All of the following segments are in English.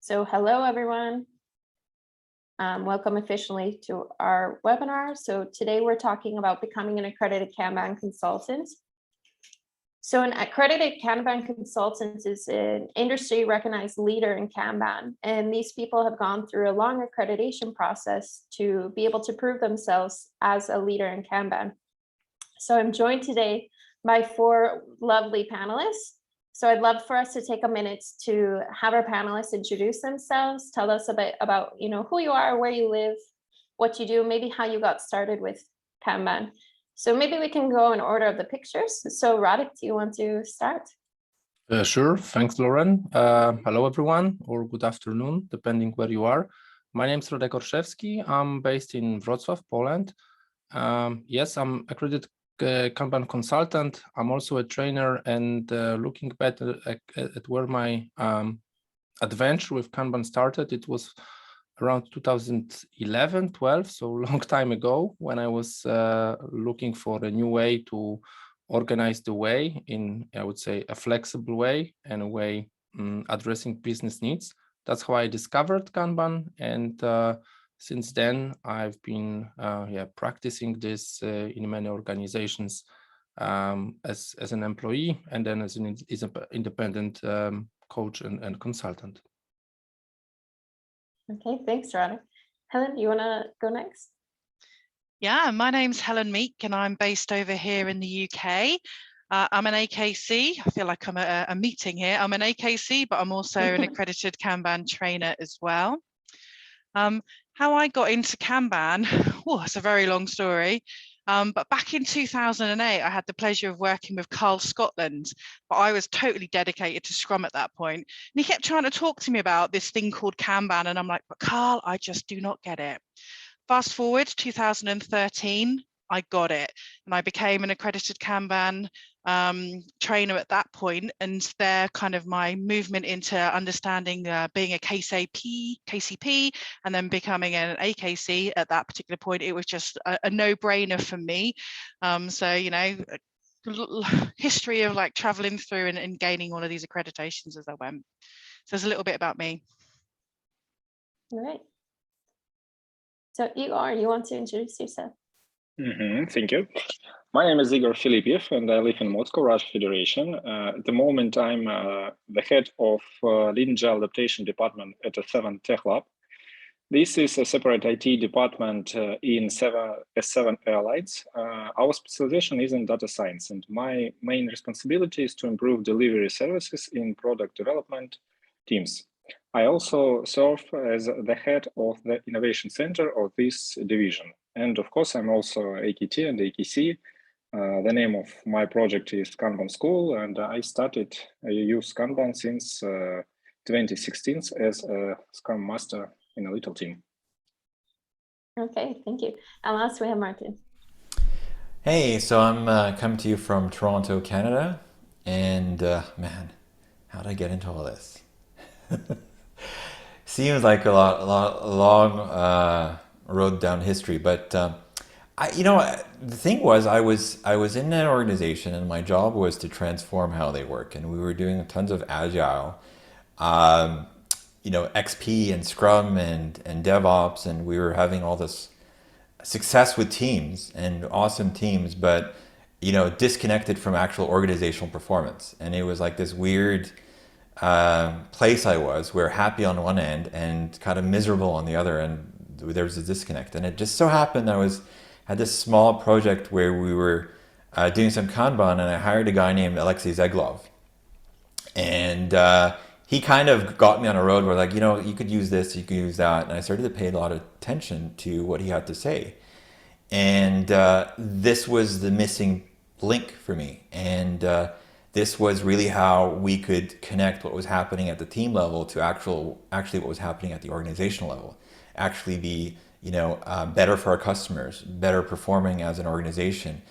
So hello, everyone. Welcome officially to our webinar. So today we're talking about becoming an accredited Kanban consultant. So an accredited Kanban consultant is an industry recognized leader in Kanban, and these people have gone through a long accreditation process to be able to prove themselves as a leader in Kanban. So I'm joined today by four lovely panelists. So I'd love for us to take a minute to have our panelists introduce themselves, tell us a bit about who you are, where you live, what you do, maybe how you got started with Kanban. So maybe we can go in order of the pictures. So Rodrigo, do you want to start? Sure. Thanks, Lauren. Hello, everyone, or good afternoon, depending where you are. My name is Rodrigo. I'm based in Wrocław, Poland. Yes, I'm accredited Kanban consultant. I'm also a trainer, and looking back at where my adventure with Kanban started, it was around 2011, 12, so a long time ago, when I was looking for a new way to organize the way in, I would say, a flexible way and a way addressing business needs. That's how I discovered Kanban, and since then I've been practicing this in many organizations as an employee, and then as an independent coach and consultant. Okay, thanks, Rodrigo. Helen, you want to go next? Yeah, my name's Helen Meek, and I'm based over here in the UK. I'm an AKC. I feel like I'm at a meeting here. I'm an AKC, but I'm also an accredited Kanban trainer as well. How I got into Kanban, it's a very long story. But back in 2008, I had the pleasure of working with Carl Scotland, but I was totally dedicated to Scrum at that point. And he kept trying to talk to me about this thing called Kanban. And I'm like, but Carl, I just do not get it. Fast forward 2013, I got it. And I became an accredited Kanban trainer at that point, and they're kind of my movement into understanding being a KCP, and then becoming an AKC at that particular point. It was just a no-brainer for me. So history of like traveling through and gaining all of these accreditations as I went. So there's a little bit about me. All right. So Igor, you want to introduce yourself? Thank you. My name is Igor Filipiev, and I live in Moscow, Russian Federation. At the moment, I'm the head of Lean Agile Adaptation Department at the 7 Tech Lab. This is a separate IT department in S7 Airlines. Our specialization is in data science, and my main responsibility is to improve delivery services in product development teams. I also serve as the head of the innovation center of this division. And of course, I'm also AKT and AKC. The name of my project is Kanban School, and I use Kanban since 2016 as a Scrum Master in a little team. Okay, thank you. And last we have Martin. Hey, so I'm coming to you from Toronto, Canada, and man, how did I get into all this? Seems like a long road down history, but the thing was, I was in an organization, and my job was to transform how they work, and we were doing tons of agile, XP and Scrum and DevOps, and we were having all this success with teams and awesome teams, but disconnected from actual organizational performance, and it was like this weird place I was, where happy on one end and kind of miserable on the other, and there was a disconnect. And it just so happened I had this small project where we were doing some Kanban, and I hired a guy named Alexei Zeglov, and he kind of got me on a road where, like, you could use this, you could use that, and I started to pay a lot of attention to what he had to say, and this was the missing link for me, and this was really how we could connect what was happening at the team level to actually what was happening at the organizational level. Actually be, better for our customers, better performing as an organization,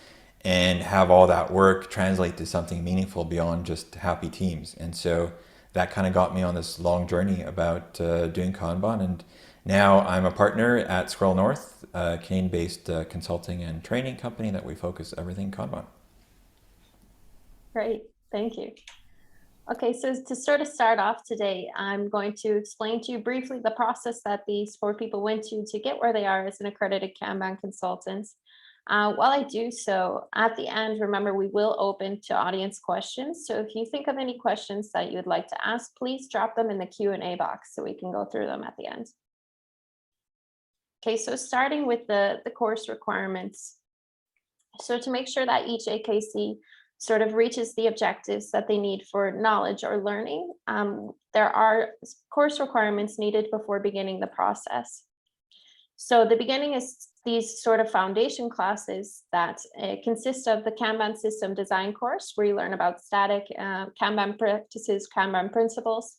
and have all that work translate to something meaningful beyond just happy teams. And so that kind of got me on this long journey about doing Kanban. And now I'm a partner at Scroll North, a Canadian-based consulting and training company that we focus everything Kanban. Great, thank you. Okay, so to sort of start off today, I'm going to explain to you briefly the process that these 4 people went to get where they are as an accredited Kanban consultant. While I do so, at the end, remember, we will open to audience questions. So if you think of any questions that you would like to ask, please drop them in the Q&A box so we can go through them at the end. Okay, so starting with the course requirements. So to make sure that each AKC sort of reaches the objectives that they need for knowledge or learning, there are course requirements needed before beginning the process. So the beginning is these sort of foundation classes that consist of the Kanban system design course, where you learn about static Kanban practices, Kanban principles,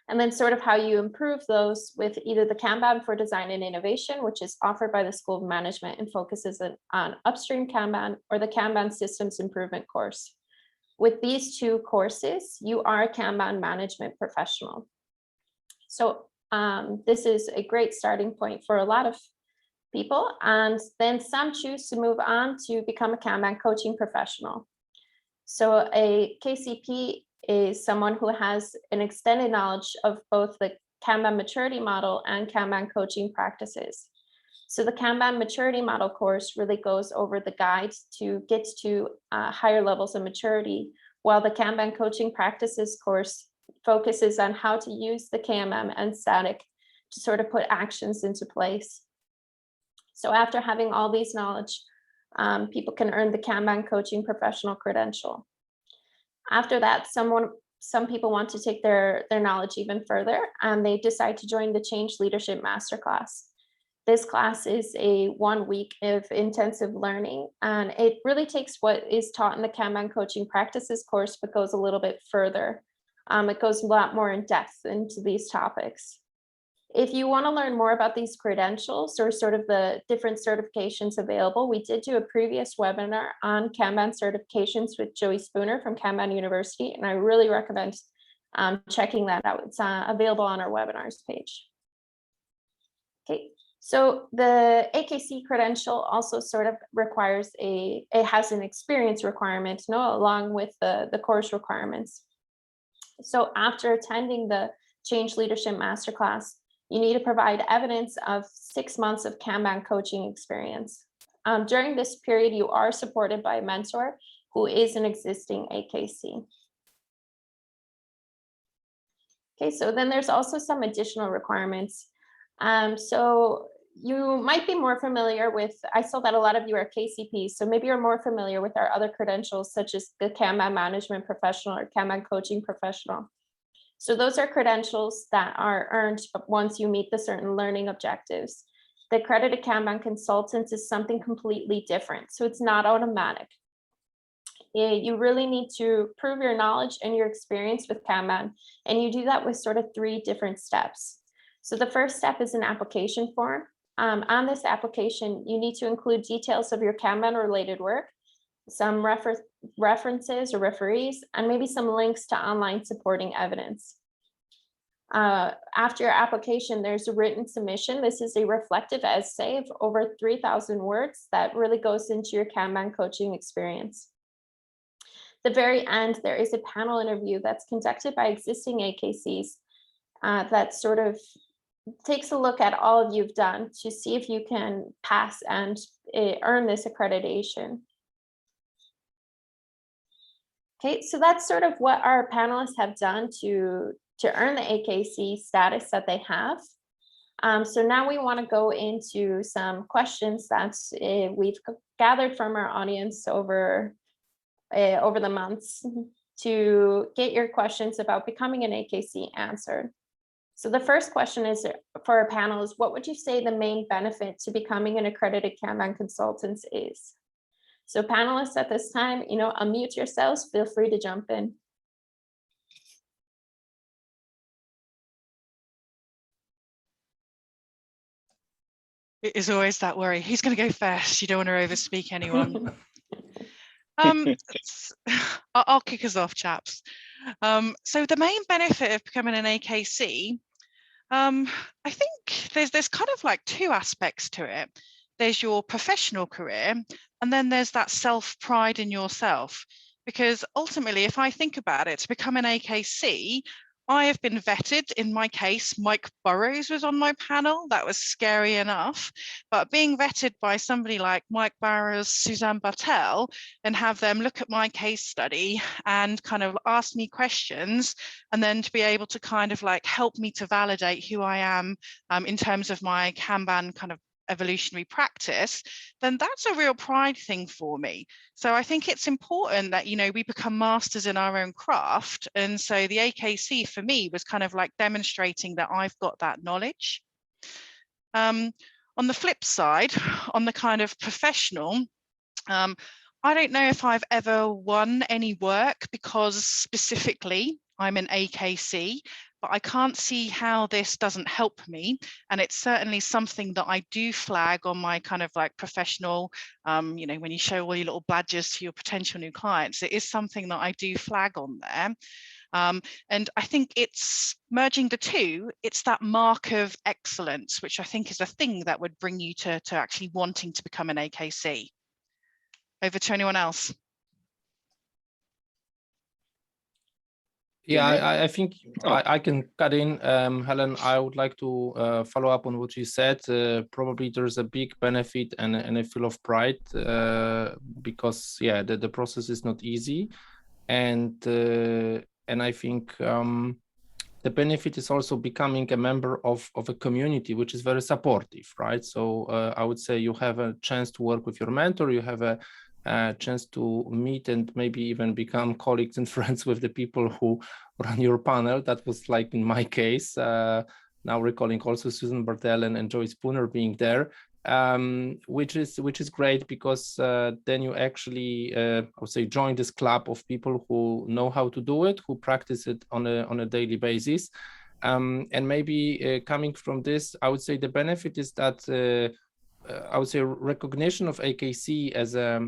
and then sort of how you improve those with either the Kanban for Design and Innovation, which is offered by the School of Management and focuses on upstream Kanban, or the Kanban Systems Improvement course. With these 2 courses, you are a Kanban management professional. So this is a great starting point for a lot of people, and then some choose to move on to become a Kanban coaching professional. So a KCP is someone who has an extended knowledge of both the Kanban maturity model and Kanban coaching practices. So the Kanban maturity model course really goes over the guide to get to higher levels of maturity, while the Kanban coaching practices course focuses on how to use the KMM and static to sort of put actions into place. So after having all these knowledge, people can earn the Kanban coaching professional credential. After that, some people want to take their knowledge even further, and they decide to join the Change Leadership Masterclass. This class is a 1 week of intensive learning, and it really takes what is taught in the Kanban coaching practices course, but goes a little bit further. It goes a lot more in depth into these topics. If you want to learn more about these credentials or sort of the different certifications available, we did do a previous webinar on Kanban certifications with Joey Spooner from Kanban University, and I really recommend checking that out. It's available on our webinars page. Okay, so the AKC credential also sort of requires it has an experience requirement, along with the course requirements. So after attending the Change Leadership Masterclass, you need to provide evidence of 6 months of Kanban coaching experience. During this period, you are supported by a mentor who is an existing AKC. Okay, so then there's also some additional requirements. So you might be more familiar with, I saw that a lot of you are KCPs, so maybe you're more familiar with our other credentials, such as the Kanban Management Professional or Kanban Coaching Professional. So those are credentials that are earned once you meet the certain learning objectives. The Accredited Kanban Consultants is something completely different, so it's not automatic. You really need to prove your knowledge and your experience with Kanban, and you do that with sort of 3 different steps. So the first step is an application form. On this application, you need to include details of your Kanban related work, some references or referees, and maybe some links to online supporting evidence. After your application, there's a written submission. This is a reflective essay of over 3,000 words that really goes into your Kanban coaching experience. At the very end, there is a panel interview that's conducted by existing AKCs that sort of takes a look at all you've done to see if you can pass and earn this accreditation. Okay, so that's sort of what our panelists have done to earn the AKC status that they have. So now we want to go into some questions that we've gathered from our audience over the months to get your questions about becoming an AKC answered. So the first question is for our panel is, what would you say the main benefit to becoming an accredited Kanban consultant is? So panelists at this time, unmute yourselves, feel free to jump in. It is always that worry. Who's going to go first? You don't want to overspeak anyone. I'll kick us off, chaps. So the main benefit of becoming an AKC, I think there's kind of like 2 aspects to it. There's your professional career, and then there's that self-pride in yourself. Because ultimately, if I think about it, to become an AKC, I have been vetted. In my case, Mike Burrows was on my panel. That was scary enough. But being vetted by somebody like Mike Burrows, Suzanne Bartel, and have them look at my case study and kind of ask me questions, and then to be able to kind of like help me to validate who I am in terms of my Kanban kind of evolutionary practice, then that's a real pride thing for me. So I think it's important that, you know, we become masters in our own craft. And so the AKC for me was kind of like demonstrating that I've got that knowledge. On the flip side, on the kind of professional, I don't know if I've ever won any work because specifically I'm an AKC, but I can't see how this doesn't help me. And it's certainly something that I do flag on my kind of like professional, you know, when you show all your little badges to your potential new clients, it is something that I do flag on there. And I think it's merging the two, it's that mark of excellence, which I think is a thing that would bring you to actually wanting to become an AKC. Over to anyone else. Yeah, I think I can cut in. Helen, I would like to follow up on what you said. Probably there's a big benefit and a feel of pride because, yeah, the process is not easy. And I think the benefit is also becoming a member of a community, which is very supportive, right? So I would say you have a chance to work with your mentor, you have a chance to meet and maybe even become colleagues and friends with the people who run your panel. That was like in my case, now recalling also Susan Bartel and Joy Spooner being there, which is great because then you actually, I would say, join this club of people who know how to do it, who practice it on a daily basis. And maybe coming from this, I would say the benefit is that I would say recognition of AKC as a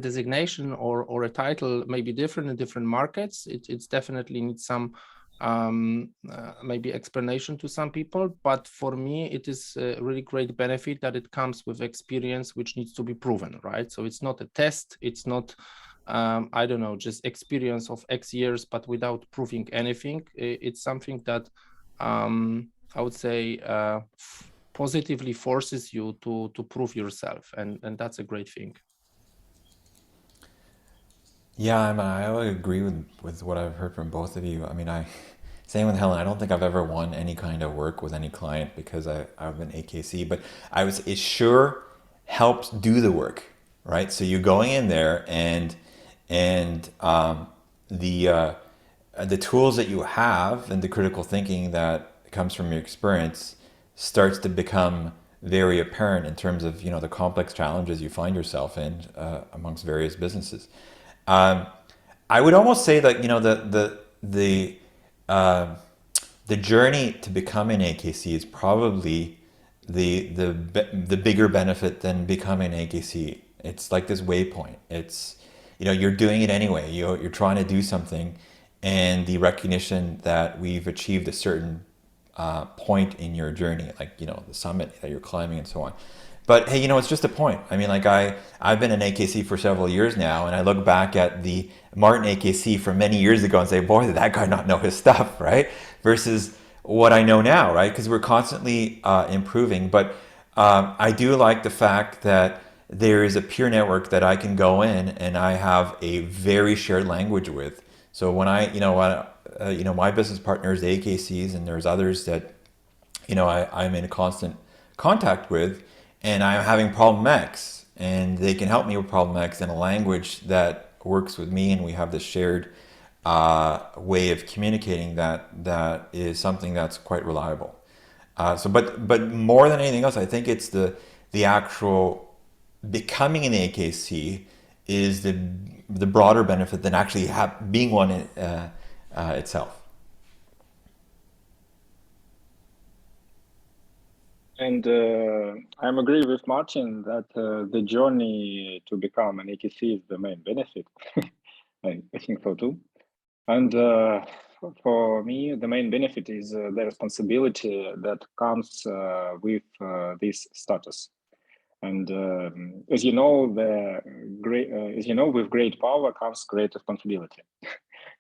designation or a title may be different in different markets. It's definitely needs some maybe explanation to some people, but for me it is a really great benefit that it comes with experience which needs to be proven, right? So it's not a test, it's not I don't know, just experience of X years but without proving anything. It's something that I would say positively forces you to prove yourself, and that's a great thing. Yeah, I would agree with what I've heard from both of you. I mean, same with Helen. I don't think I've ever won any kind of work with any client because I've been AKC, but it sure helps do the work, right? So you're going in there and the tools that you have and the critical thinking that comes from your experience starts to become very apparent in terms of, you know, the complex challenges you find yourself in amongst various businesses. I would almost say that, you know, the journey to become an AKC is probably the bigger benefit than becoming an AKC. It's like this waypoint. It's, you know, you're doing it anyway. You're trying to do something, and the recognition that we've achieved a certain point in your journey, like, you know, the summit that you're climbing and so on. But hey, you know, it's just a point. I mean, like I've been an AKC for several years now, and I look back at the Martin AKC from many years ago and say, boy, did that guy not know his stuff, right? Versus what I know now, right? Because we're constantly improving. But I do like the fact that there is a peer network that I can go in and I have a very shared language with. So when my business partners, the AKCs, and there's others that, you know, I'm in constant contact with, and I'm having problem X, and they can help me with problem X in a language that works with me, and we have this shared way of communicating that is something that's quite reliable. But more than anything else, I think it's the actual becoming an AKC is the broader benefit than actually being one itself. And I'm agree with Martin that the journey to become an AKC is the main benefit. I think so too. And for me, the main benefit is the responsibility that comes with this status. And as you know, with great power comes great responsibility.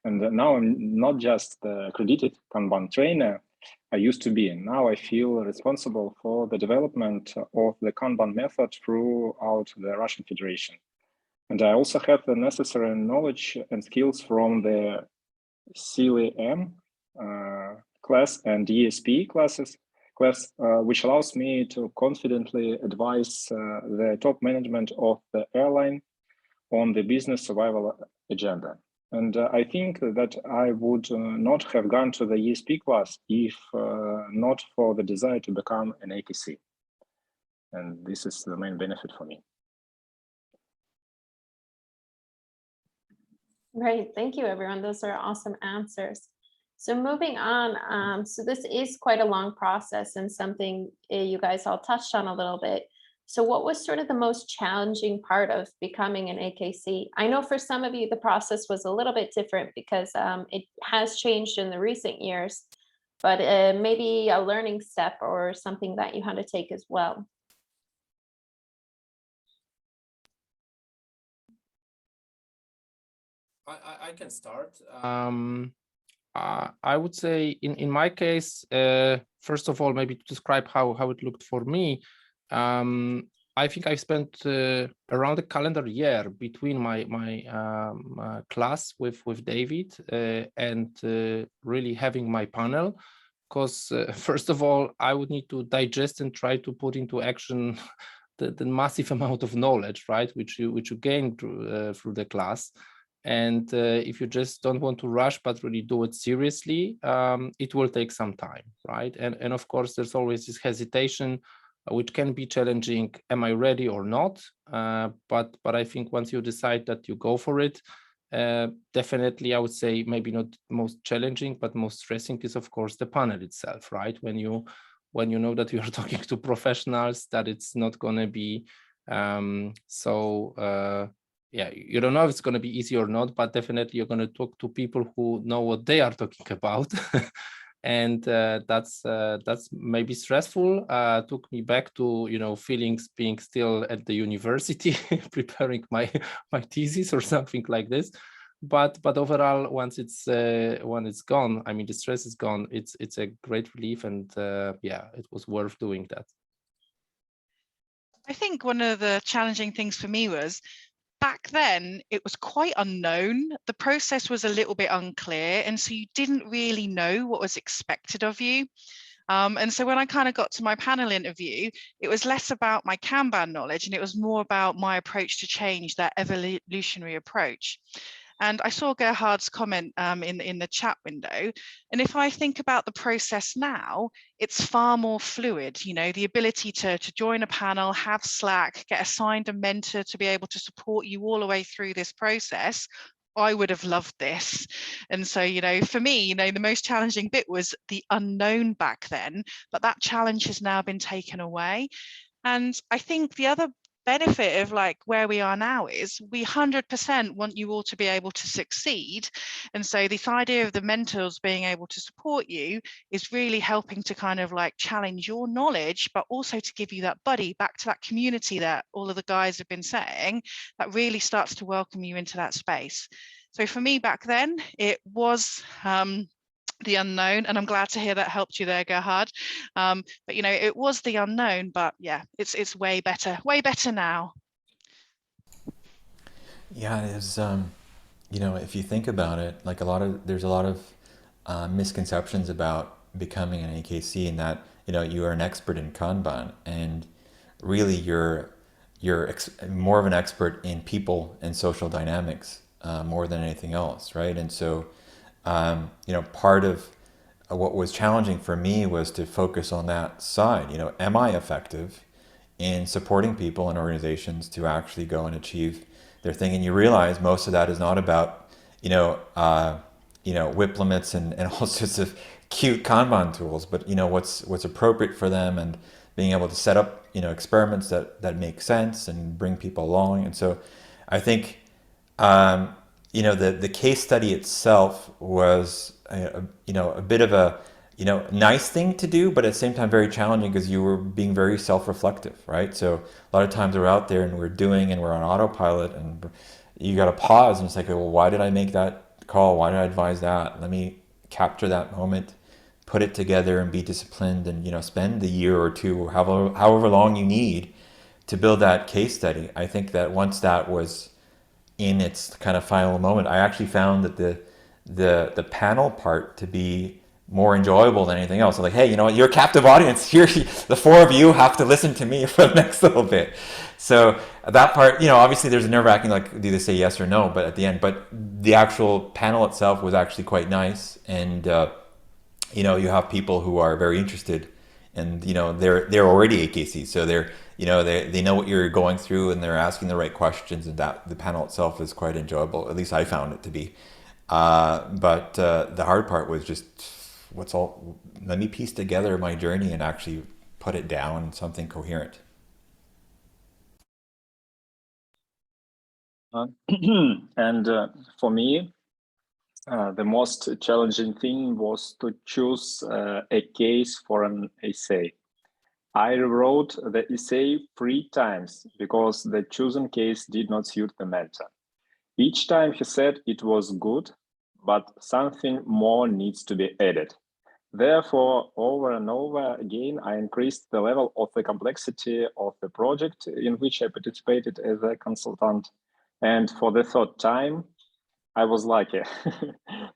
And now I'm not just the accredited Kanban trainer I used to be. Now I feel responsible for the development of the Kanban method throughout the Russian Federation. And I also have the necessary knowledge and skills from the CLM class and ESP class, which allows me to confidently advise the top management of the airline on the business survival agenda. And I think that I would not have gone to the ESP class if not for the desire to become an AKC. And this is the main benefit for me. Right, thank you, everyone. Those are awesome answers. So moving on, so this is quite a long process and something you guys all touched on a little bit. So what was sort of the most challenging part of becoming an AKC? I know for some of you, the process was a little bit different because it has changed in the recent years, but maybe a learning step or something that you had to take as well. I can start. I would say in my case, first of all, maybe to describe how it looked for me, I think I spent around a calendar year between my class with David and really having my panel, because first of all, I would need to digest and try to put into action the massive amount of knowledge, right, which you gain through the class. And if you just don't want to rush, but really do it seriously, it will take some time, right? And of course, there's always this hesitation, which can be challenging. Am I ready or not? But I think once you decide that you go for it, definitely, I would say maybe not most challenging, but most stressing is, of course, the panel itself, right? When you know that you're talking to professionals, that it's not going to be yeah, you don't know if it's going to be easy or not, but definitely you're going to talk to people who know what they are talking about. And that's maybe stressful. Took me back to, feelings being still at the university, preparing my thesis or something like this. But overall, once it's gone, I mean, the stress is gone. It's a great relief, and yeah, it was worth doing that. I think one of the challenging things for me was, back then, it was quite unknown. The process was a little bit unclear, and so you didn't really know what was expected of you. And so when I kind of got to my panel interview, it was less about my Kanban knowledge, and it was more about my approach to change, that evolutionary approach. And I saw Gerhard's comment in the chat window. And if I think about the process now, it's far more fluid. The ability to join a panel, have Slack, get assigned a mentor to be able to support you all the way through this process. I would have loved this. And so, for me, the most challenging bit was the unknown back then, but that challenge has now been taken away. And I think the other benefit of where we are now is we 100% want you all to be able to succeed. And so this idea of the mentors being able to support you is really helping to kind of challenge your knowledge, but also to give you that buddy, back to that community that all of the guys have been saying, that really starts to welcome you into that space. So for me back then, it was the unknown, and I'm glad to hear that helped you there, Gerhard. But it was the unknown, but yeah, it's way better now. Yeah, it's if you think about it, there's a lot of misconceptions about becoming an AKC, and that you are an expert in Kanban, and really you're more of an expert in people and social dynamics more than anything else, right? And so part of what was challenging for me was to focus on that side. Am I effective in supporting people and organizations to actually go and achieve their thing? And you realize most of that is not about, whip limits and all sorts of cute Kanban tools, but what's appropriate for them, and being able to set up experiments that make sense and bring people along. And so I think the case study itself was a bit of a nice thing to do, but at the same time very challenging because you were being very self-reflective, right? So a lot of times we're out there and we're doing and we're on autopilot, and you got to pause and it's like, well, why did I make that call? Why did I advise that? Let me capture that moment, put it together, and be disciplined, and spend the year or two, or however long you need to build that case study. I think that once that was in its kind of final moment, I actually found that the panel part to be more enjoyable than anything else. I'm like, hey, you know what? You're a captive audience. Here, the four of you have to listen to me for the next little bit. So that part, obviously there's a nerve-wracking, like, do they say yes or no? But at the end, but the actual panel itself was actually quite nice, and you have people who are very interested, and they're already AKC, so they know what you're going through, and they're asking the right questions, and that the panel itself is quite enjoyable. At least I found it to be. But the hard part was just let me piece together my journey and actually put it down in something coherent. And for me, the most challenging thing was to choose a case for an essay. I wrote the essay 3 times because the chosen case did not suit the mentor. Each time he said it was good, but something more needs to be added. Therefore, over and over again, I increased the level of the complexity of the project in which I participated as a consultant. And for the 3rd time, I was lucky.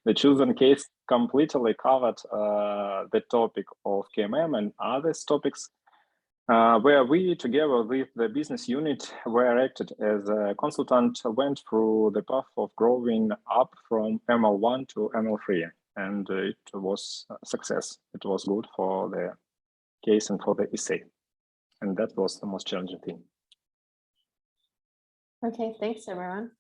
The chosen case completely covered the topic of KMM and other topics, where we, together with the business unit, where I acted as a consultant, went through the path of growing up from ML1 to ML3. And it was a success. It was good for the case and for the essay. And that was the most challenging thing. Okay, thanks everyone.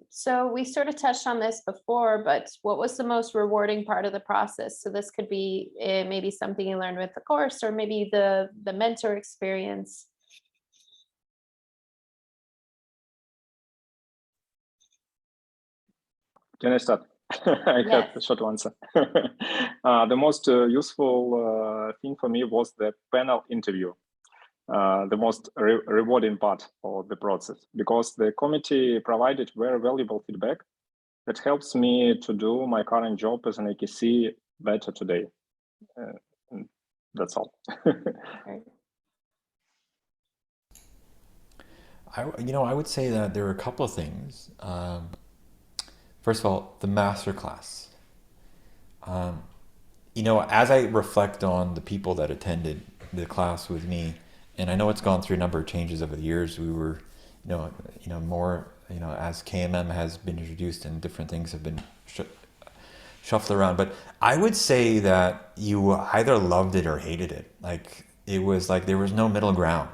So we sort of touched on this before, but what was the most rewarding part of the process? So this could be maybe something you learned with the course, or maybe the mentor experience. Can I start? I have a short answer. The most useful thing for me was the panel interview. The most rewarding part of the process, because the committee provided very valuable feedback that helps me to do my current job as an AKC better today. And that's all. I would say that there are a couple of things. First of all, the masterclass. As I reflect on the people that attended the class with me, and I know it's gone through a number of changes over the years. We were, more, as KMM has been introduced and different things have been shuffled around. But I would say that you either loved it or hated it. Like, it was like there was no middle ground,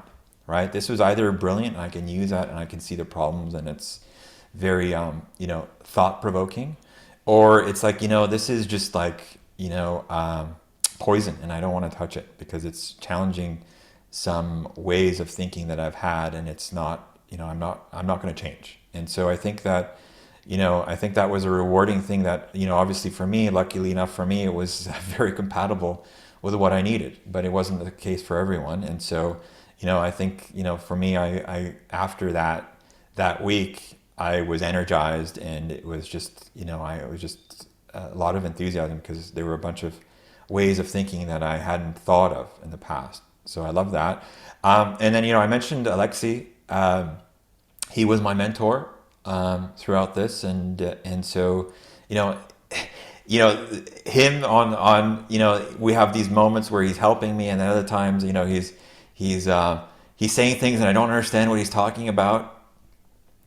right? This was either brilliant and I can use that and I can see the problems and it's very, thought-provoking, or it's like, this is just like, poison and I don't want to touch it because it's challenging some ways of thinking that I've had, and it's not, I'm not going to change. And so I think that, I think that was a rewarding thing that, obviously for me, luckily enough for me, it was very compatible with what I needed, but it wasn't the case for everyone. And so, I think, for me, I after that week, I was energized, and it was just, it was just a lot of enthusiasm because there were a bunch of ways of thinking that I hadn't thought of in the past. So I love that. And then, I mentioned Alexei. He was my mentor throughout this, and so, him on we have these moments where he's helping me, and then other times, he's saying things and I don't understand what he's talking about.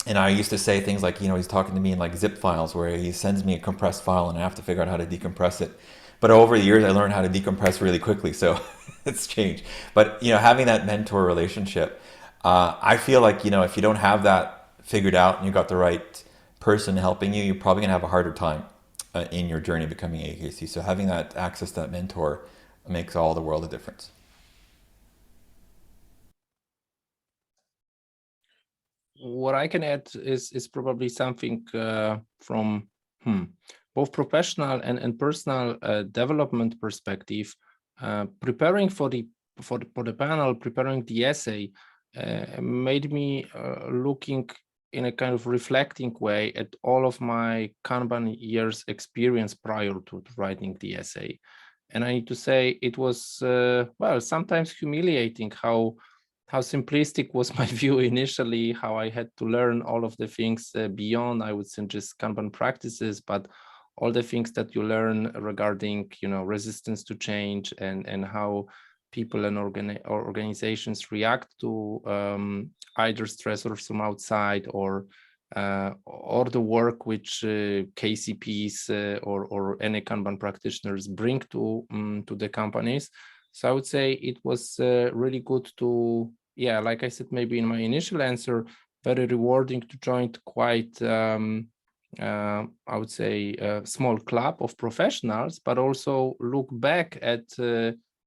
And I used to say things like, he's talking to me in like zip files where he sends me a compressed file and I have to figure out how to decompress it. But over the years, I learned how to decompress really quickly. So it's changed. But, having that mentor relationship, I feel like, if you don't have that figured out and you got the right person helping you, you're probably going to have a harder time in your journey becoming AKC. So having that access to that mentor makes all the world of difference. What I can add is probably something from both professional and personal development perspective, preparing for the panel, preparing the essay, made me looking in a kind of reflecting way at all of my Kanban years experience prior to writing the essay. And I need to say it was, well, sometimes humiliating how simplistic was my view initially, how I had to learn all of the things beyond, I would say, just Kanban practices, but all the things that you learn regarding, resistance to change and how people and organizations react to either stressors from outside or the work which KCPs or any Kanban practitioners bring to the companies. So I would say it was really good to, yeah, like I said, maybe in my initial answer, very rewarding to join quite, I would say, a small club of professionals, but also look back at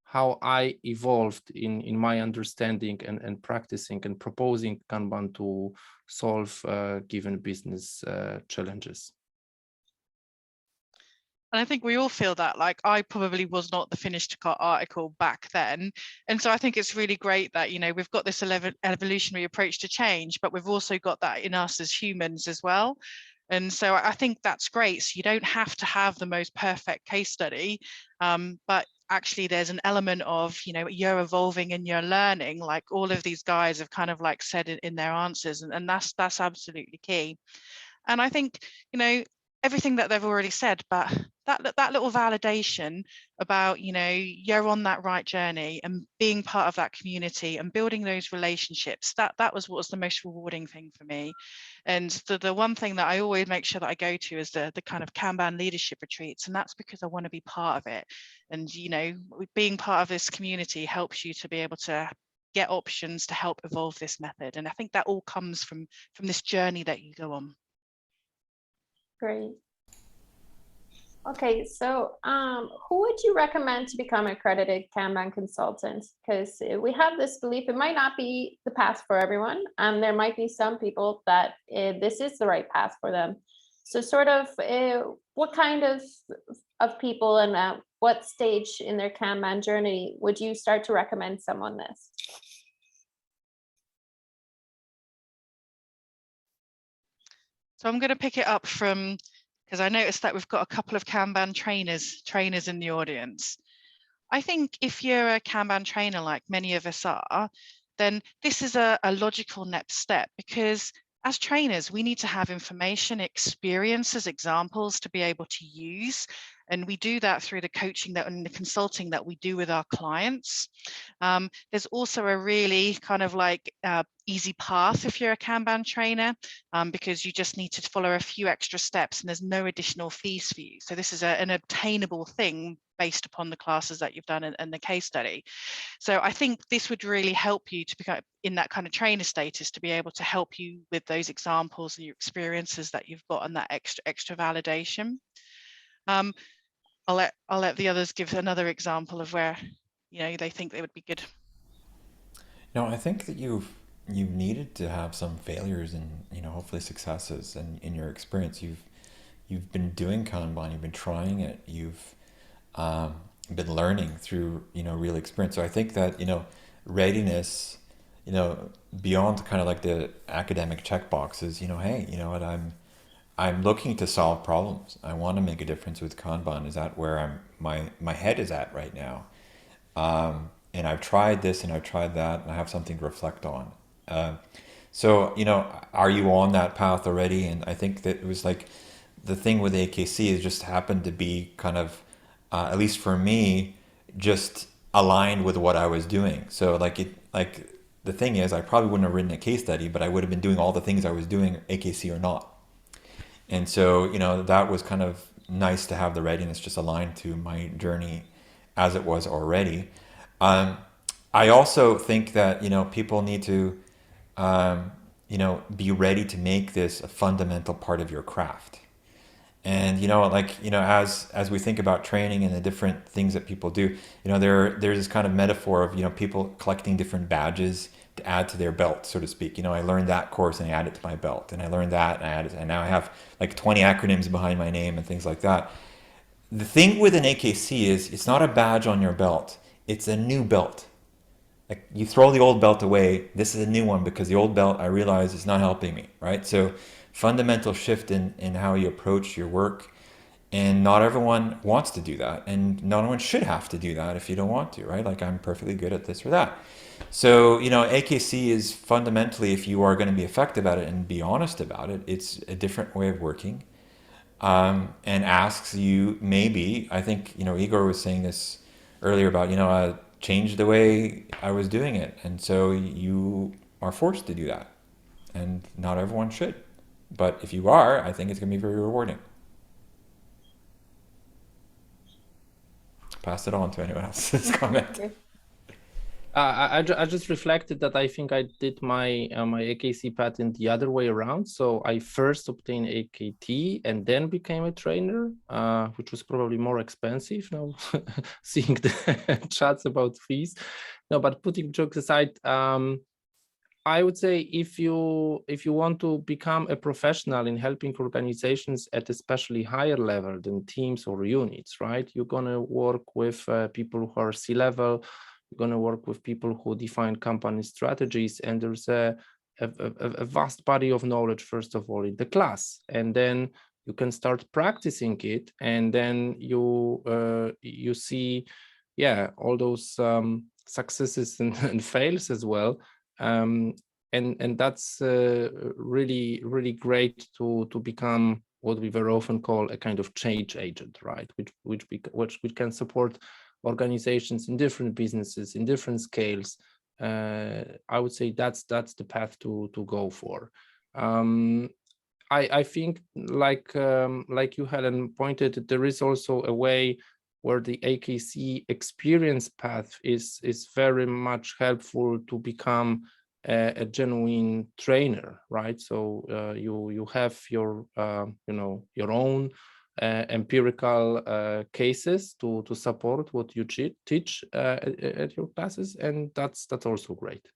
how I evolved in my understanding and practicing and proposing Kanban to solve given business challenges. And I think we all feel that, like, I probably was not the finished article back then. And so I think it's really great that, we've got this evolutionary approach to change, but we've also got that in us as humans as well. And so I think that's great. So you don't have to have the most perfect case study, but actually there's an element of, you're evolving and you're learning, like all of these guys have kind of like said in their answers, and that's absolutely key. And I think, everything that they've already said, but that little validation about, you're on that right journey and being part of that community and building those relationships, that was what was the most rewarding thing for me. And the one thing that I always make sure that I go to is the kind of Kanban leadership retreats, and that's because I want to be part of it. And, being part of this community helps you to be able to get options to help evolve this method. And I think that all comes from this journey that you go on. Great. Okay, so who would you recommend to become an accredited Kanban consultant? Because we have this belief it might not be the path for everyone, and there might be some people that this is the right path for them. So sort of what kind of people and what stage in their Kanban journey would you start to recommend someone this? So I'm going to pick it up from, because I noticed that we've got a couple of Kanban trainers in the audience. I think if you're a Kanban trainer, like many of us are, then this is a logical next step, because as trainers, we need to have information, experiences, examples to be able to use. And we do that through the coaching and the consulting that we do with our clients. There's also a really kind of like easy path if you're a Kanban trainer, because you just need to follow a few extra steps and there's no additional fees for you. So this is an obtainable thing based upon the classes that you've done and the case study. So I think this would really help you to become in that kind of trainer status, to be able to help you with those examples and your experiences that you've got and that extra validation. I'll let the others give another example of where they think they would be good. No, I think that you've needed to have some failures and hopefully successes, and in your experience you've been doing Kanban, you've been trying it, you've been learning through real experience. So I think that readiness, beyond kind of like the academic check boxes, hey, you know what, I'm looking to solve problems. I want to make a difference with Kanban. Is that where my head is at right now? And I've tried this and I've tried that, and I have something to reflect on. So, are you on that path already? And I think that it was like the thing with AKC is just happened to be kind of, at least for me, just aligned with what I was doing. So the thing is, I probably wouldn't have written a case study, but I would have been doing all the things I was doing, AKC or not. And so, that was kind of nice to have the readiness just aligned to my journey as it was already. I also think that, people need to, be ready to make this a fundamental part of your craft. And, as we think about training and the different things that people do, there's this kind of metaphor of, people collecting different badges to add to their belt, so to speak. You know, I learned that course and I add it to my belt, and I learned that and I added, and now I have like 20 acronyms behind my name and things like that. The thing with an AKC is it's not a badge on your belt. It's a new belt. Like you throw the old belt away, this is a new one because the old belt I realize is not helping me, right? So fundamental shift in how you approach your work. And not everyone wants to do that. And not everyone should have to do that if you don't want to, right? Like I'm perfectly good at this or that. So, you know, AKC is fundamentally, if you are going to be effective at it and be honest about it, it's a different way of working. And asks you maybe, I think, you know, Igor was saying this earlier about, you know, change the way I was doing it. And so you are forced to do that. And not everyone should. But if you are, I think it's going to be very rewarding. Pass it on to anyone else's comment. I just reflected that I think I did my my AKC path in the other way around. So I first obtained AKT and then became a trainer, which was probably more expensive now, seeing the chats about fees. No, but putting jokes aside, I would say if you want to become a professional in helping organizations at especially higher level than teams or units, right? You're gonna work with people who are C-level. You're going to work with people who define company strategies, and there's a vast body of knowledge, first of all, in the class, and then you can start practicing it, and then you see, yeah, all those successes and fails as well, and that's really great to become what we very often call a kind of change agent, right? Which can support organizations in different businesses in different scales. I would say that's the path to go for. I think like you, Helen, pointed, there is also a way where the AKC experience path is very much helpful to become a genuine trainer, right? So you have your your own empirical cases to support what you teach at your classes, and that's also great.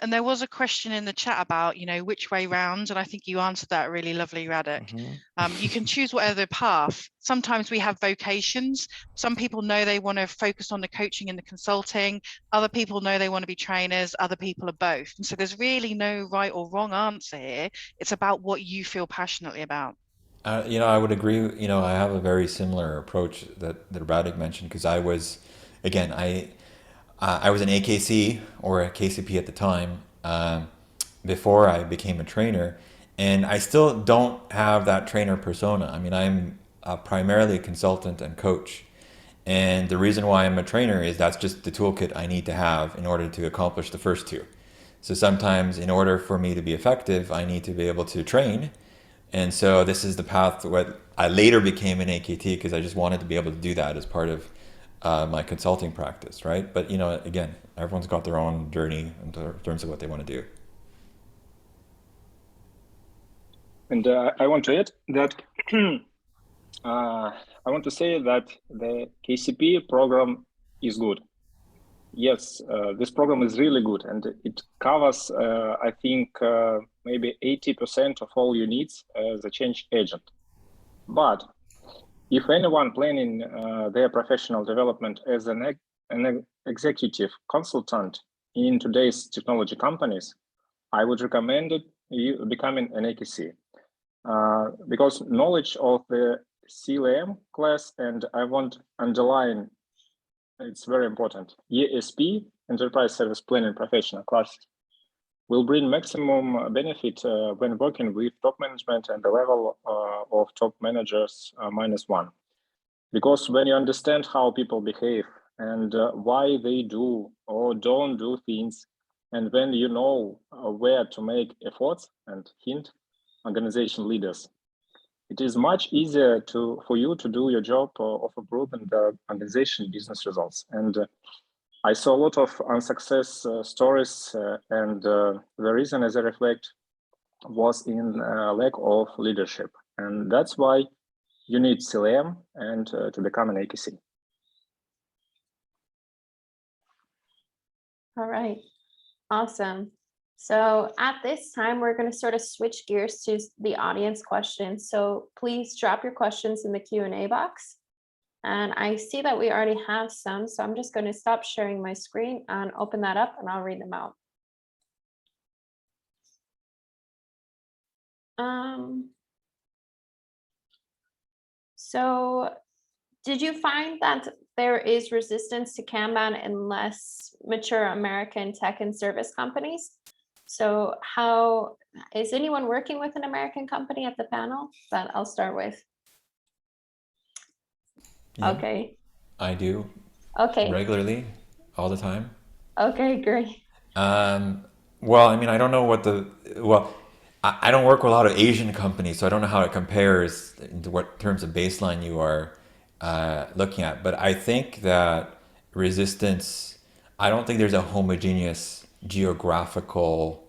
And there was a question in the chat about, you know, which way round, and I think you answered that really lovely, Radek. You can choose whatever path. Sometimes we have vocations. Some people know they want to focus on the coaching and the consulting. Other people know they want to be trainers. Other people are both. And so there's really no right or wrong answer here. It's about what you feel passionately about. You know, I would agree. You know, I have a very similar approach that Radek mentioned, because I was, again, I was an AKC or a KCP at the time before I became a trainer, and I still don't have that trainer persona. I mean, I'm primarily a consultant and coach, and the reason why I'm a trainer is that's just the toolkit I need to have in order to accomplish the first two. So sometimes, in order for me to be effective, I need to be able to train, and so this is the path where I later became an AKT, because I just wanted to be able to do that as part of my consulting practice, right? But, you know, again, everyone's got their own journey in terms of what they want to do. And I want to add that I want to say that the KCP program is good. Yes, this program is really good, and it covers, I think, maybe 80% of all your needs as a change agent. But if anyone planning their professional development as an executive consultant in today's technology companies, I would recommend you becoming an AKC, because knowledge of the CLM class, and I want to underline, it's very important, ESP, Enterprise Service Planning Professional class, will bring maximum benefit when working with top management and the level of top managers -1. Because when you understand how people behave and why they do or don't do things, and when you know where to make efforts and hint organization leaders, it is much easier for you to do your job of improving the organization business results. And I saw a lot of unsuccess stories, and the reason, as I reflect, was in lack of leadership. And that's why you need CLM and to become an AKC. All right. Awesome. So at this time, we're going to sort of switch gears to the audience questions. So please drop your questions in the Q&A box. And I see that we already have some, so I'm just going to stop sharing my screen and open that up, and I'll read them out. So did you find that there is resistance to Kanban in less mature American tech and service companies? So how is anyone working with an American company at the panel? That I'll start with. Yeah, Okay. I do Okay. regularly, all the time. Okay, great. Well, I mean, I don't know what I don't work with a lot of Asian companies, so I don't know how it compares into what terms of baseline you are looking at. But I think that resistance, I don't think there's a homogeneous geographical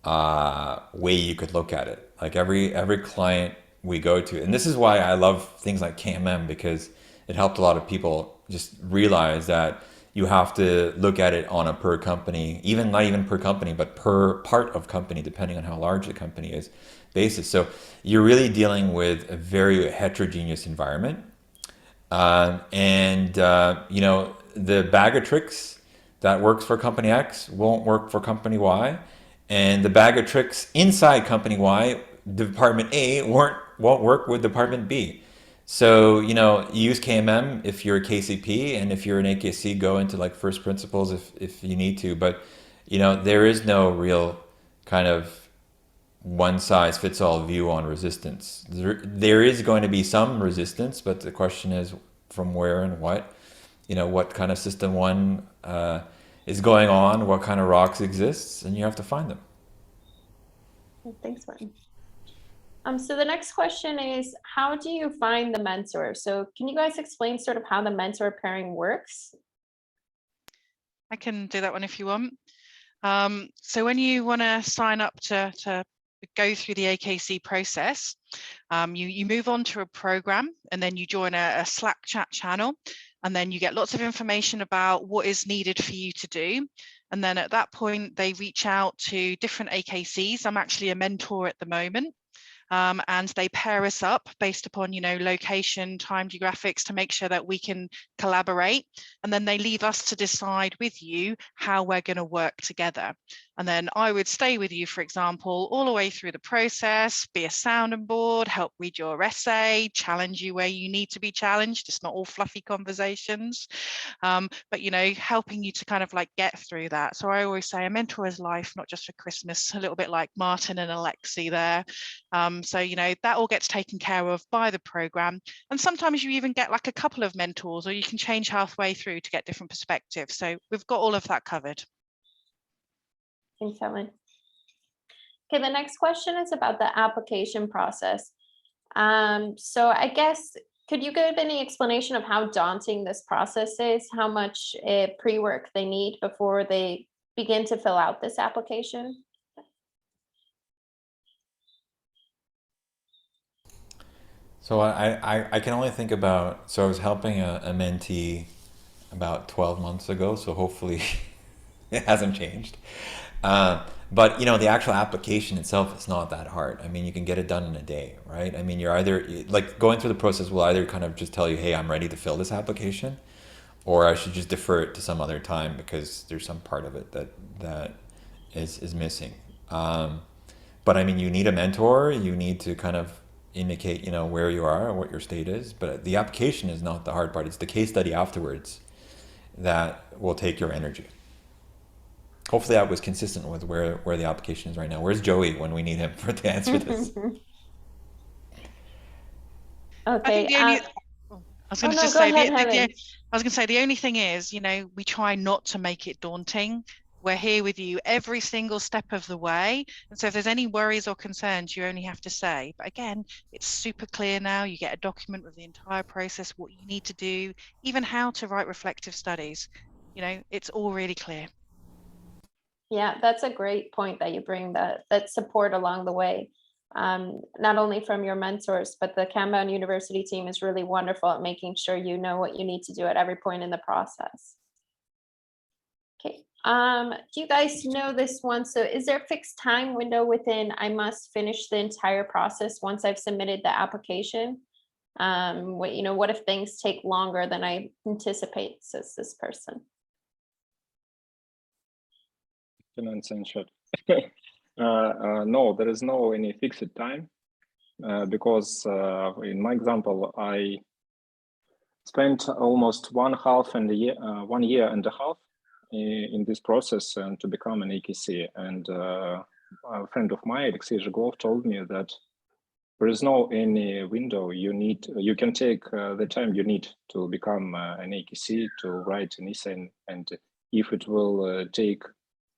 way you could look at it. Like every client we go to, and this is why I love things like KMM, because it helped a lot of people just realize that you have to look at it on a per company, even not even per company, but per part of company, depending on how large the company is, basis. So you're really dealing with a very heterogeneous environment. You know, the bag of tricks that works for company X won't work for company Y. And the bag of tricks inside company Y, department A won't work with department B. So, you know, use KMM if you're a KCP, and if you're an AKC, go into like first principles if you need to. But, you know, there is no real kind of one size fits all view on resistance. There is going to be some resistance, but the question is from where and what, you know, what kind of system one is going on, what kind of rocks exists, and you have to find them. Thanks, Martin. So the next question is, how do you find the mentor? So can you guys explain sort of how the mentor pairing works? I can do that one if you want. So when you want to sign up to go through the AKC process, you move on to a program, and then you join a Slack chat channel, and then you get lots of information about what is needed for you to do. And then at that point, they reach out to different AKCs. I'm actually a mentor at the moment. And they pair us up based upon, you know, location, time geographics, to make sure that we can collaborate. And then they leave us to decide with you how we're going to work together. And then I would stay with you, for example, all the way through the process, be a sounding board, help read your essay, challenge you where you need to be challenged. It's not all fluffy conversations, but, you know, helping you to kind of like get through that. So I always say a mentor is life, not just for Christmas, a little bit like Martin and Alexi there. So, you know, that all gets taken care of by the program. And sometimes you even get like a couple of mentors, or you can change halfway through to get different perspectives. So we've got all of that covered. Thanks, Helen. Okay, the next question is about the application process. So I guess, could you give any explanation of how daunting this process is, how much pre-work they need before they begin to fill out this application? So I can only think about, so I was helping a mentee about 12 months ago, so hopefully it hasn't changed. But, you know, the actual application itself is not that hard. I mean, you can get it done in a day, right? I mean, you're either, like, going through the process will either kind of just tell you, hey, I'm ready to fill this application, or I should just defer it to some other time because there's some part of it that is missing. But I mean, you need a mentor, you need to kind of indicate, you know, where you are or what your state is, but the application is not the hard part. It's the case study afterwards that will take your energy. Hopefully that was consistent with where the application is right now. Where's Joey when we need him for the answer to this? Okay. I was going to say the only thing is, you know, we try not to make it daunting. We're here with you every single step of the way. And so if there's any worries or concerns, you only have to say. But again, it's super clear now. You get a document with the entire process, what you need to do, even how to write reflective studies. You know, it's all really clear. Yeah, that's a great point that you bring, that support along the way. Not only from your mentors, but the Kanban University team is really wonderful at making sure you know what you need to do at every point in the process. Okay, Do you guys know this one? So is there a fixed time window within I must finish the entire process once I've submitted the application? What if things take longer than I anticipate, says this person? Can answer in short. No, there is no any fixed time because in my example, I spent almost 1 year and a half in this process and to become an AKC. And a friend of mine, Alexei Zhigov, told me that there is no any window you can take the time you need to become an AKC, to write an essay, and if it will take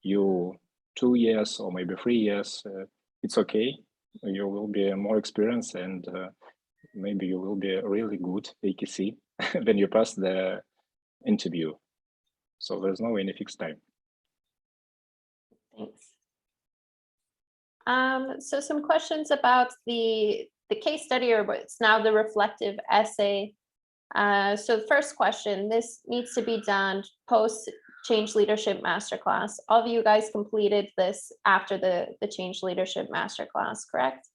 you 2 years or maybe 3 years, it's okay. You will be more experienced and maybe you will be a really good AKC when you pass the interview. So there's no any fixed time. Thanks. So some questions about the case study, or what's now the reflective essay. So the first question, this needs to be done post Change Leadership Masterclass. All of you guys completed this after the Change Leadership Masterclass, correct?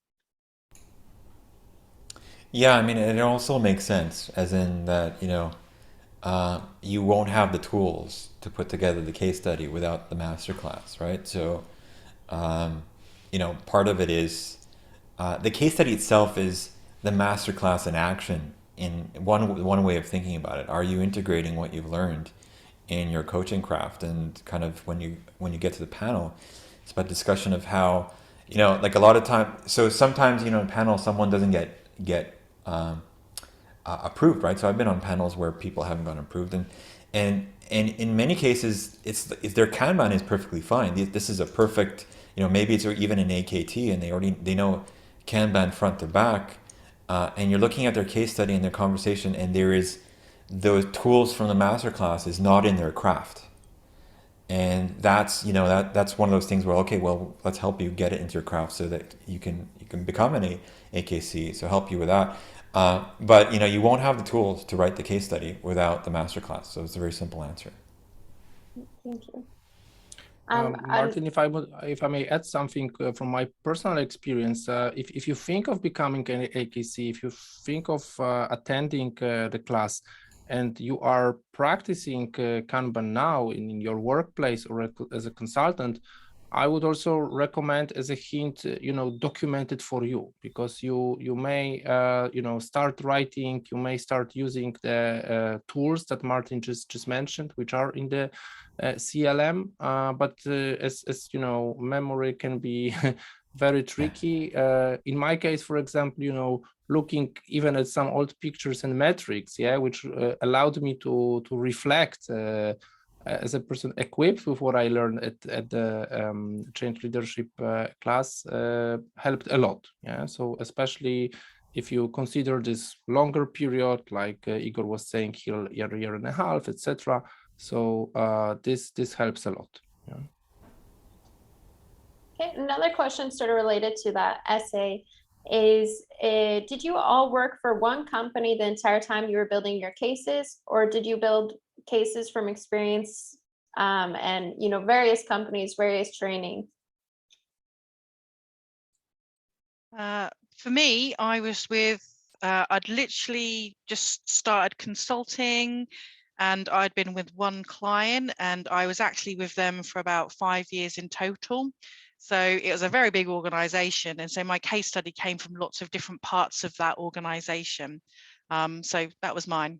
Yeah, I mean, it also makes sense, as in that, you won't have the tools to put together the case study without the masterclass, right? So, part of it is the case study itself is the masterclass in action. In one way of thinking about it, are you integrating what you've learned in your coaching craft? And kind of when you get to the panel, it's about discussion of how, like a lot of time. So sometimes, in a panel, someone doesn't get approved, right? So I've been on panels where people haven't gotten approved, and in many cases, if their Kanban is perfectly fine. This is a perfect, maybe it's even an AKT, and they know Kanban front to back, and you're looking at their case study and their conversation, and there is those tools from the masterclass is not in their craft, and that's that's one of those things where, okay, well, let's help you get it into your craft so that you can become an AKC. So help you with that. But you won't have the tools to write the case study without the masterclass. So it's a very simple answer. Thank you. Martin, if I may add something from my personal experience, if you think of becoming an AKC, if you think of attending the class, and you are practicing Kanban now in your workplace or as a consultant, I would also recommend, as a hint, document it for you, because you may start writing, you may start using the tools that Martin just mentioned, which are in the CLM, but as you know, memory can be very tricky. In my case, for example, looking even at some old pictures and metrics, which allowed me to reflect as a person equipped with what I learned at the Change Leadership class, helped a lot. So especially if you consider this longer period, like Igor was saying, year and a half, etc. So this helps a lot. Okay, another question sort of related to that essay is, did you all work for one company the entire time you were building your cases, or did you build cases from experience and various companies, various training? For me, I was with I'd literally just started consulting, and I'd been with one client, and I was actually with them for about 5 years in total. So it was a very big organization, and so my case study came from lots of different parts of that organization. So that was mine.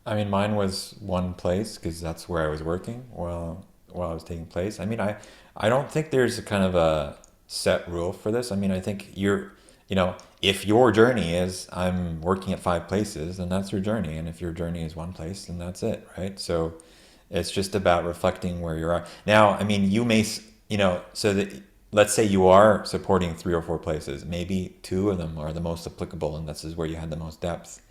I mean, mine was one place because that's where I was working while I was taking place. I mean, I don't think there's a kind of a set rule for this. I mean, I think if your journey is I'm working at 5 places, then that's your journey. And if your journey is one place, then that's it, right? So it's just about reflecting where you're at. Now, I mean, you may, so that let's say you are supporting 3 or 4 places, maybe 2 of them are the most applicable, and this is where you had the most depth.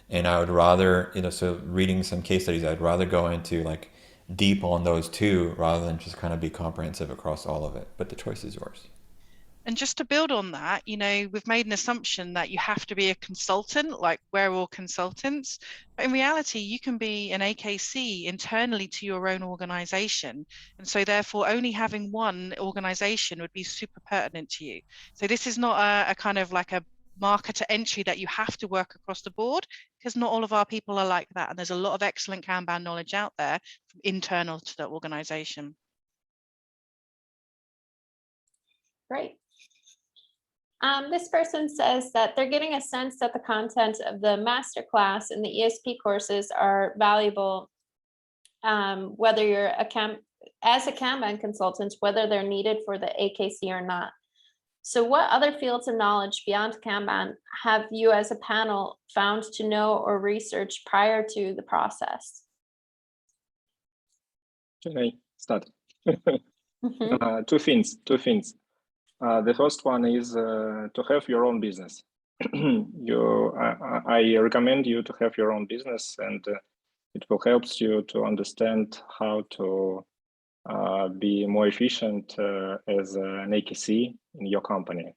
And I would rather, so reading some case studies, I'd rather go into like deep on those 2 rather than just kind of be comprehensive across all of it. But the choice is yours. And just to build on that, we've made an assumption that you have to be a consultant, like we're all consultants. But in reality, you can be an AKC internally to your own organization. And so therefore, only having one organization would be super pertinent to you. So this is not a kind of like a marker to entry that you have to work across the board, because not all of our people are like that. And there's a lot of excellent Kanban knowledge out there from internal to the organization. Great. This person says that they're getting a sense that the content of the masterclass and the ESP courses are valuable, whether you're as a Kanban consultant, whether they're needed for the AKC or not. So what other fields of knowledge beyond Kanban have you as a panel found to know or research prior to the process? Can I start? Two things. The first one is to have your own business. I recommend you to have your own business, and it will help you to understand how to be more efficient as an AKC in your company.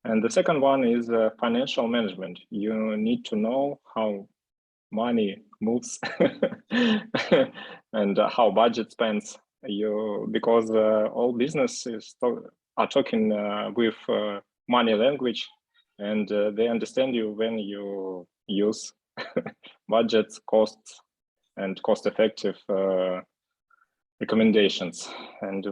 And the second one is financial management. You need to know how money moves and how budget spends. Because all businesses are talking with money language, and they understand you when you use budgets, costs, and cost-effective recommendations. And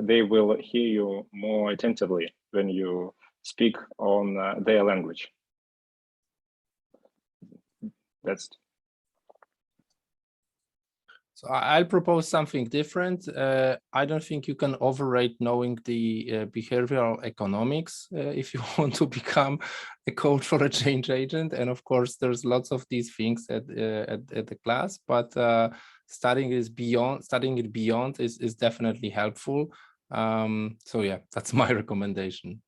they will hear you more attentively when you speak on their language. That's it. So I'll propose something different. I don't think you can overrate knowing the behavioral economics if you want to become a coach for a change agent. And of course, there's lots of these things at the class, but studying it beyond is definitely helpful. So yeah, that's my recommendation.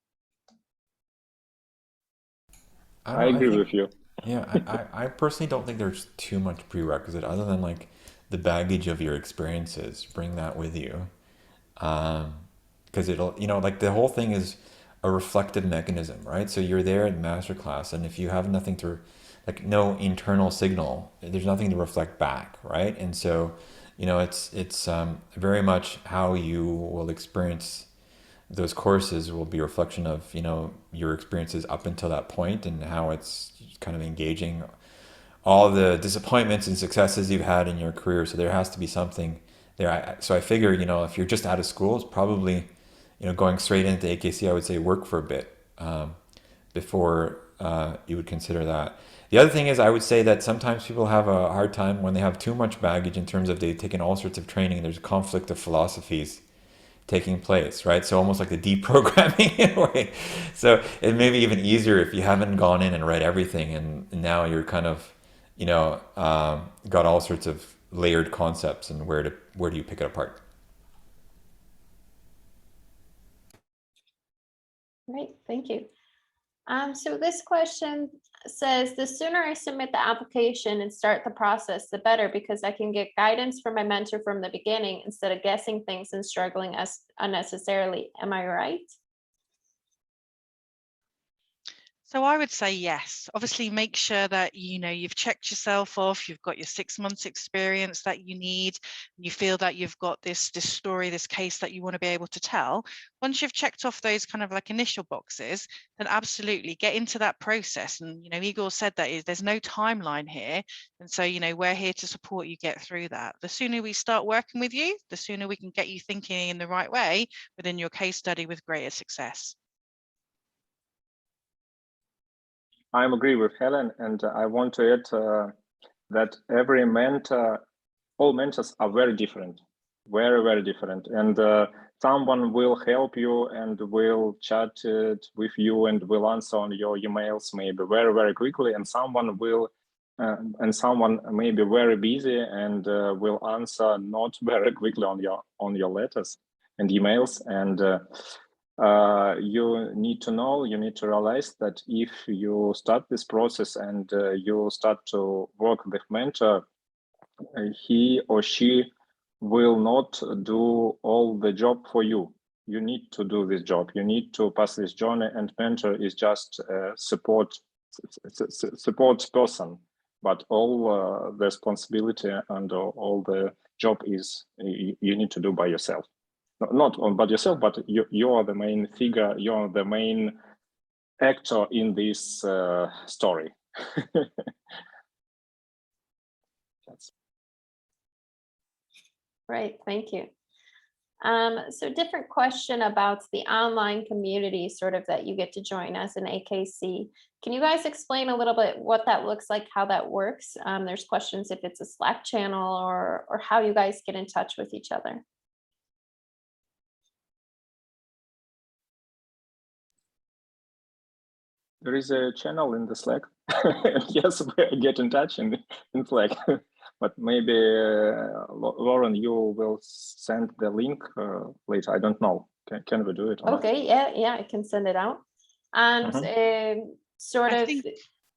I agree with you. Yeah, I personally don't think there's too much prerequisite other than like the baggage of your experiences. Bring that with you, because it'll, like the whole thing is a reflective mechanism, right? So you're there in masterclass, and if you have nothing to, like no internal signal, there's nothing to reflect back, right? And so, it's very much how you will experience those courses will be a reflection of, your experiences up until that point and how it's kind of engaging all the disappointments and successes you've had in your career. So there has to be something there. So I figure, if you're just out of school, it's probably, going straight into AKC, I would say work for a bit before you would consider that. The other thing is, I would say that sometimes people have a hard time when they have too much baggage in terms of they've taken all sorts of training. There's a conflict of philosophies taking place, right? So almost like the deprogramming in a way. So it may be even easier if you haven't gone in and read everything, and now you're kind of, got all sorts of layered concepts, and where do you pick it apart? Great, thank you. So this question says, the sooner I submit the application and start the process, the better, because I can get guidance from my mentor from the beginning instead of guessing things and struggling unnecessarily. Am I right? So I would say yes. Obviously, make sure that you've checked yourself off. You've got your 6 months experience that you need. You feel that you've got this story, this case that you want to be able to tell. Once you've checked off those kind of like initial boxes, then absolutely get into that process. And Igor said that there's no timeline here, and so we're here to support you get through that. The sooner we start working with you, the sooner we can get you thinking in the right way within your case study with greater success. I agree with Helen, and I want to add that every mentor, all mentors are very different, very, very different. And someone will help you and will chat with you and will answer on your emails maybe very, very quickly. And someone may be very busy and will answer not very quickly on your letters and emails. And you need to realize that if you start this process and you start to work with mentor, he or she will not do all the job for you. you need to do this job. You need to pass this journey, and mentor is just a support person. But all the responsibility and all the job is you need to do by yourself. Not by yourself, but you are the main figure. You are the main actor in this story. Right, thank you. So different question about the online community sort of that you get to join as an AKC. Can you guys explain a little bit what that looks like, how that works? There's questions if it's a Slack channel or how you guys get in touch with each other. There is a channel in the Slack. Yes, we get in touch in Slack. But maybe, Lauren, you will send the link later. I don't know. Can we do it? Okay, yeah, I can send it out. And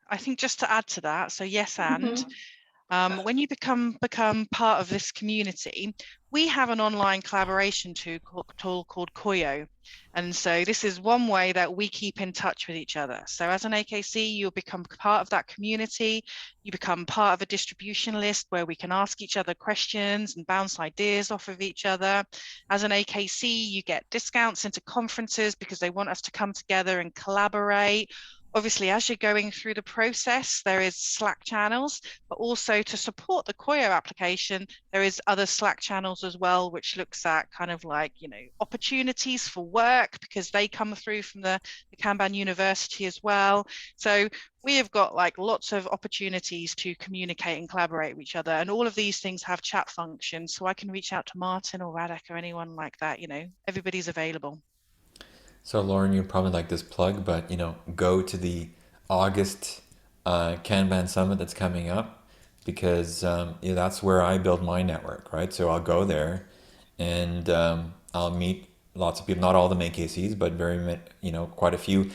I think just to add to that, so yes, and when you become part of this community, we have an online collaboration tool called Koyo. And so this is one way that we keep in touch with each other. So as an AKC, you'll become part of that community. You become part of a distribution list where we can ask each other questions and bounce ideas off of each other. As an AKC, you get discounts into conferences because they want us to come together and collaborate. Obviously, as you're going through the process, there is Slack channels, but also to support the Koyo application, there is other Slack channels as well, which looks at kind of like, opportunities for work because they come through from the Kanban University as well. So we have got like lots of opportunities to communicate and collaborate with each other. And all of these things have chat functions. So I can reach out to Martin or Radek or anyone like that, everybody's available. So Lauren, you probably like this plug, but go to the August Kanban Summit that's coming up, because that's where I build my network, right? So I'll go there, and I'll meet lots of people, not all the AKCs, but quite a few.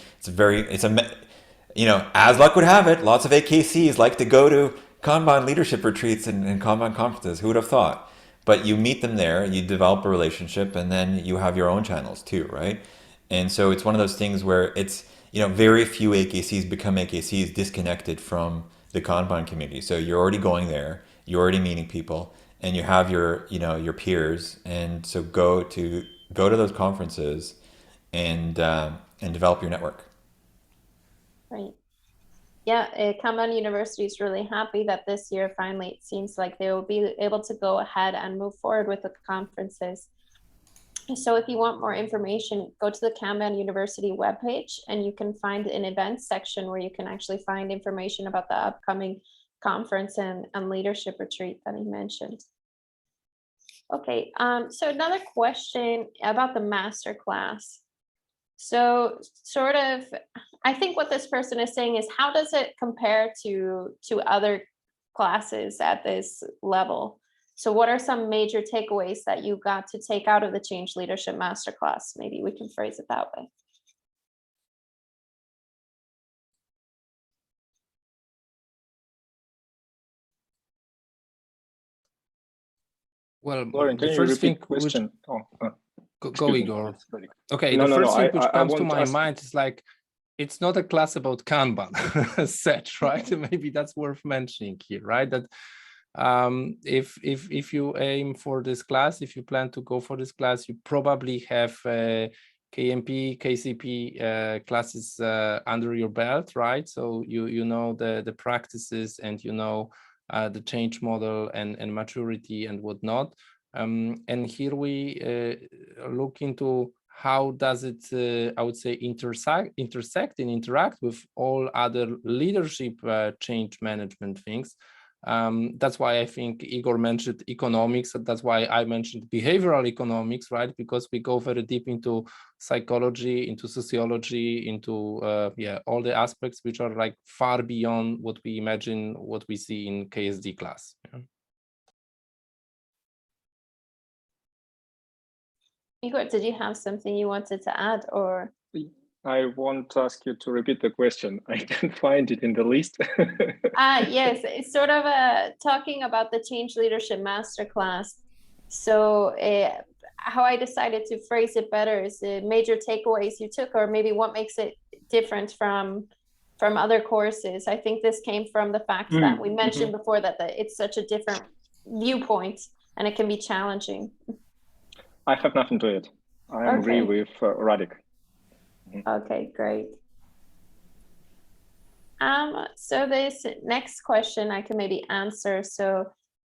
As luck would have it, lots of AKCs like to go to Kanban leadership retreats and Kanban conferences. Who would have thought? But you meet them there, you develop a relationship, and then you have your own channels too, right? And so it's one of those things where it's, very few AKCs become AKCs disconnected from the Kanban community. So you're already going there, you're already meeting people, and you have your peers. And so go to those conferences and develop your network. Right. Yeah, Kanban University is really happy that this year, finally, it seems like they will be able to go ahead and move forward with the conferences. So if you want more information, go to the Kanban University webpage, and you can find an events section where you can actually find information about the upcoming conference and leadership retreat that he mentioned. Okay, so another question about the masterclass. So I think what this person is saying is, how does it compare to other classes at this level? So what are some major takeaways that you got to take out of the Change Leadership Masterclass? Maybe we can phrase it that way. Well, Lauren, the first thing question. Go Igor. Okay, the first thing which comes to my mind is like, it's not a class about Kanban set, right? Maybe that's worth mentioning here, right? That if you aim for this class, if you plan to go for this class, you probably have KMP, KCP classes under your belt, right? So you know the practices, and the change model and maturity and whatnot. And here we look into how does it, I would say, intersect and interact with all other leadership change management things. That's why I think Igor mentioned economics. That's why I mentioned behavioral economics, right? Because we go very deep into psychology, into sociology, into all the aspects which are like far beyond what we imagine, what we see in KSD class. Yeah. Igor, did you have something you wanted to add, or? I want to ask you to repeat the question. I can't find it in the list. Yes, it's sort of talking about the Change Leadership Masterclass. So how I decided to phrase it better is the major takeaways you took, or maybe what makes it different from other courses. I think this came from the fact that we mentioned before that it's such a different viewpoint and it can be challenging. I have nothing to add. I agree with Radik. Okay, great. So this next question I can maybe answer. So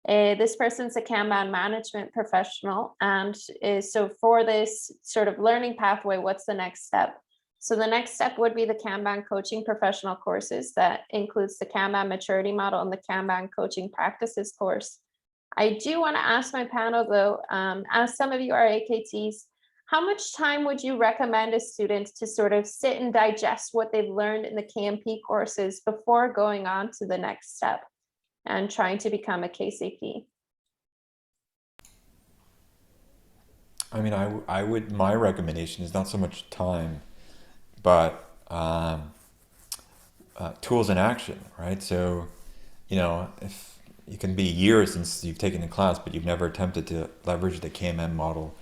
this person's a Kanban management professional. And so for this sort of learning pathway, what's the next step? So the next step would be the Kanban coaching professional courses. That includes the Kanban maturity model and the Kanban coaching practices course. I do want to ask my panel though, as some of you are AKTs, how much time would you recommend a student to sort of sit and digest what they've learned in the KMP courses before going on to the next step and trying to become a KCP? I mean, I would, my recommendation is not so much time, but tools in action, right? So, you know, if it can be years since you've taken the class, but you've never attempted to leverage the KMM model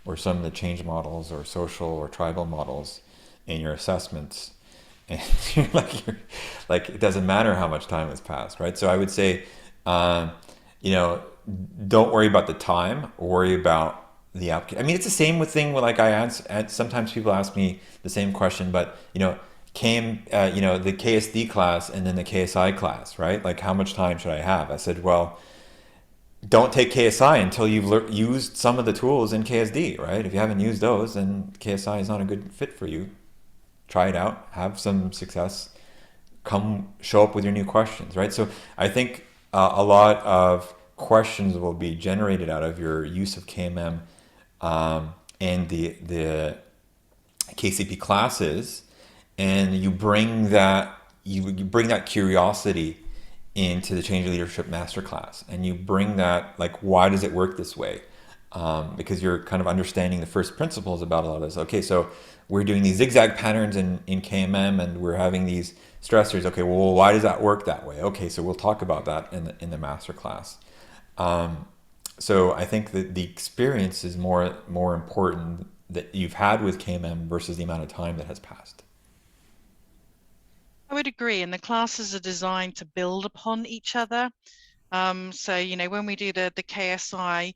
or some of the change models or social or tribal models in your assessments, and you're like it doesn't matter how much time has passed, right? So I would say, you know, don't worry about the time, worry about the application. I mean, it's the same with thing with, like, sometimes people ask me the same question, but you know, you know, the KSD class and then the KSI class, right? Like, how much time should I have? I said, well, don't take KSI until you've used some of the tools in KSD, right? If you haven't used those, then KSI is not a good fit for you. Try it out, have some success, show up with your new questions, right? So I think a lot of questions will be generated out of your use of KMM and the KCP classes, and you bring that curiosity into the Change Leadership Masterclass, and you bring that, like, why does it work this way? Because you're kind of understanding the first principles about all of this. Okay, so we're doing these zigzag patterns in KMM, and we're having these stressors. Okay, well, why does that work that way? Okay, so we'll talk about that in the masterclass. So I think that the experience is more important that you've had with KMM versus the amount of time that has passed. I would agree, and the classes are designed to build upon each other. So, you know, when we do the KSI,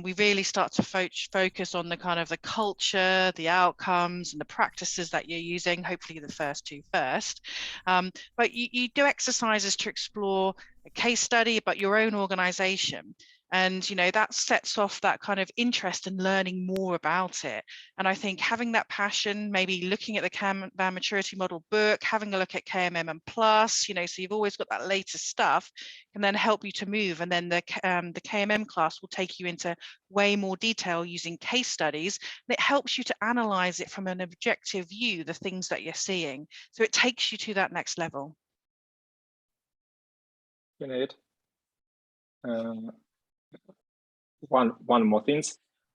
we really start to focus on the kind of the culture, the outcomes, and the practices that you're using, hopefully the first two first. But you do exercises to explore a case study about your own organization. And, you know, that sets off that kind of interest in learning more about it. And I think having that passion, maybe looking at the Kanban maturity model book, having a look at KMM Plus, you know, so you've always got that latest stuff, can then help you to move. And then the KMM class will take you into way more detail using case studies. And it helps you to analyze it from an objective view, the things that you're seeing. So it takes you to that next level. One more thing.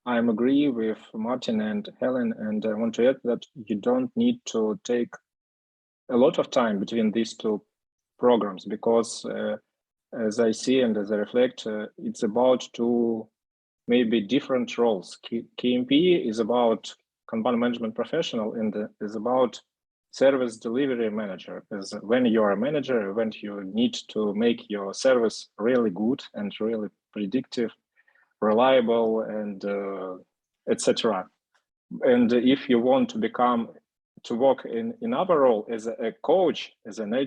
I agree with Martin and Helen, and I want to add that you don't need to take a lot of time between these two programs, because as I see and as I reflect, it's about two maybe different roles. KMP is about Kanban management professional and is about service delivery manager. As when you're a manager, when you need to make your service really good and really predictive, reliable, and etc. And if you want to work in another role as a coach, as a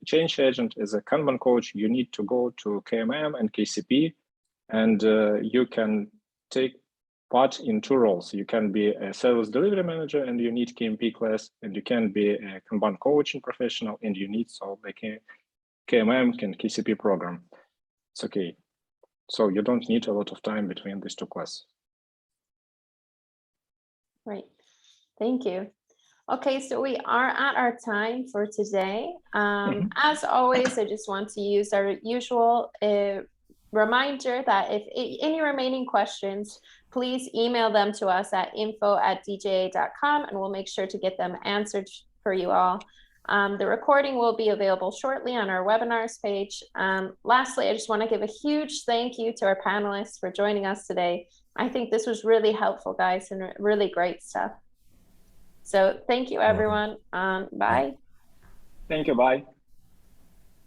change agent, as a Kanban coach, you need to go to KMM and KCP, and you can take part in two roles. You can be a service delivery manager and you need KMP class, and you can be a Kanban coaching professional and you need the KMM and KCP program. It's okay. So you don't need a lot of time between these two classes. Great, thank you. Okay, so we are at our time for today. As always, I just want to use our usual reminder that if any remaining questions, please email them to us at info@dja.com, and we'll make sure to get them answered for you all. The recording will be available shortly on our webinars page. Lastly, I just want to give a huge thank you to our panelists for joining us today. I think this was really helpful, guys, and really great stuff. So thank you, everyone. Bye. Thank you. Bye.